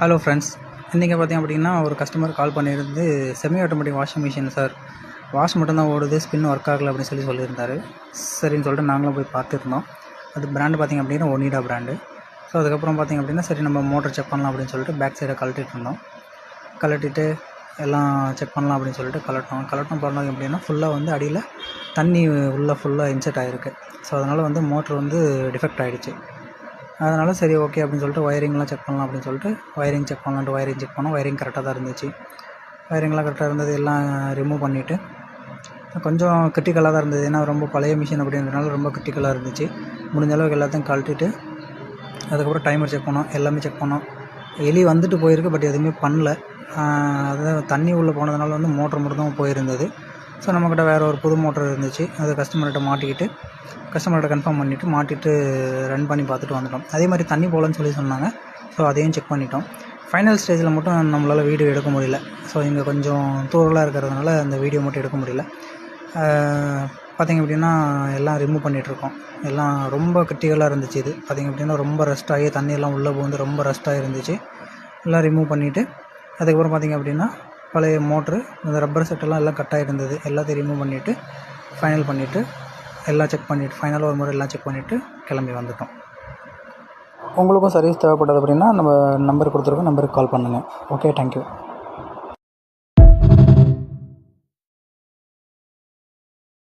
Hello friends, இன்றைக்கி பார்த்திங்க அப்படின்னா ஒரு கஸ்டமர் கால் பண்ணியிருந்து semi automatic washing machine sir, wash மட்டும்தான் ஓடுது, ஸ்பின் ஒர்க் ஆகலை அப்படின்னு சொல்லியிருந்தார். சரின்னு சொல்லிட்டு நாங்களும் போய் பார்த்துருந்தோம். அது பிராண்டு பார்த்திங்க அப்படின்னா ஒனிடா பிராண்டு. ஸோ அதுக்கப்புறம் பார்த்திங்க அப்படின்னா சரி நம்ம மோட்டர் செக் பண்ணலாம் அப்படின்னு சொல்லிட்டு பேக் சைடை கழட்டிட்டு இருந்தோம். கழட்டிட்டு எல்லாம் செக் பண்ணலாம் அப்படின்னு சொல்லிட்டு கலட்டம் பண்ணோம் அப்படின்னா ஃபுல்லாக வந்து அடியில் தண்ணி உள்ளே ஃபுல்லாக இன்செர்ட் ஆகிருக்கு. ஸோ அதனால் வந்து மோட்ரு வந்து டிஃபெக்ட் ஆகிடுச்சு. அதனால் சரி ஓகே அப்படின்னு சொல்லிட்டு ஒயரிங்லாம் செக் பண்ணலாம் அப்படின்னு சொல்லிட்டு ஒயரிங் செக் பண்ணோம். ஒயரிங் கரெக்டாக தான் இருந்துச்சு. ஒயரிங்லாம் கரெக்டாக இருந்தது. எல்லாம் ரிமூவ் பண்ணிவிட்டு கொஞ்சம் கிரிட்டிக்கலாக தான் இருந்தது. ஏன்னா ரொம்ப பழைய மிஷின் அப்படின்றதுனால ரொம்ப கிரிட்டிக்கலாக இருந்துச்சு. முடிஞ்ச அளவுக்கு எல்லாத்தையும் கழட்டிட்டு அதுக்கப்புறம் டைமர் செக் பண்ணோம். எல்லாமே செக் பண்ணோம். எலி வந்துட்டு போயிருக்கு, பட் எதுவுமே பண்ணல. அதான் தண்ணி உள்ளே போனதுனால வந்து மோட்ரு மட்டும் தான் போயிருந்தது. ஸோ நம்மக்கிட்ட வேறு ஒரு புது மோட்டர் இருந்துச்சு. அதை கஸ்டமர்கிட்ட மாட்டிக்கிட்டு கஸ்டமர்கிட்ட கன்ஃபார்ம் பண்ணிவிட்டு மாட்டிட்டு ரன் பண்ணி பார்த்துட்டு வந்துட்டோம். அதே மாதிரி தண்ணி போகலன்னு சொல்லி சொன்னாங்க. ஸோ அதையும் செக் பண்ணிட்டோம். ஃபைனல் ஸ்டேஜில் மட்டும் நம்மளால் வீடியோ எடுக்க முடியல. ஸோ இங்கே கொஞ்சம் தூரலாக இருக்கிறதுனால அந்த வீடியோ மட்டும் எடுக்க முடியல. பார்த்திங்க அப்படின்னா எல்லாம் ரிமூவ் பண்ணிகிட்ருக்கோம். எல்லாம் ரொம்ப கிரிட்டிக்கலாக இருந்துச்சு. இது பார்த்திங்க அப்படின்னா ரொம்ப ரஸ்ட் ஆகி தண்ணியெல்லாம் உள்ளே போந்து ரொம்ப ரஸ்ட்டாக இருந்துச்சு. எல்லாம் ரிமூவ் பண்ணிவிட்டு அதுக்கப்புறம் பார்த்திங்க அப்படின்னா பழைய மோட்ரு, இந்த ரப்பர் செட்டெல்லாம் எல்லாம் கட் ஆகிட்டு இருந்தது. எல்லாத்தையும் ரிமூவ் பண்ணிவிட்டு ஃபைனல் பண்ணிவிட்டு எல்லாம் செக் பண்ணிவிட்டு ஃபைனலாக ஒரு முறை எல்லாம் செக் பண்ணிவிட்டு கிளம்பி வந்துட்டோம். உங்களுக்கும் சர்வீஸ் தேவைப்பட்டது அப்படின்னா நம்ம நம்பர் கொடுத்துருக்கோம். நம்பருக்கு கால் பண்ணுங்கள். Okay, thank you.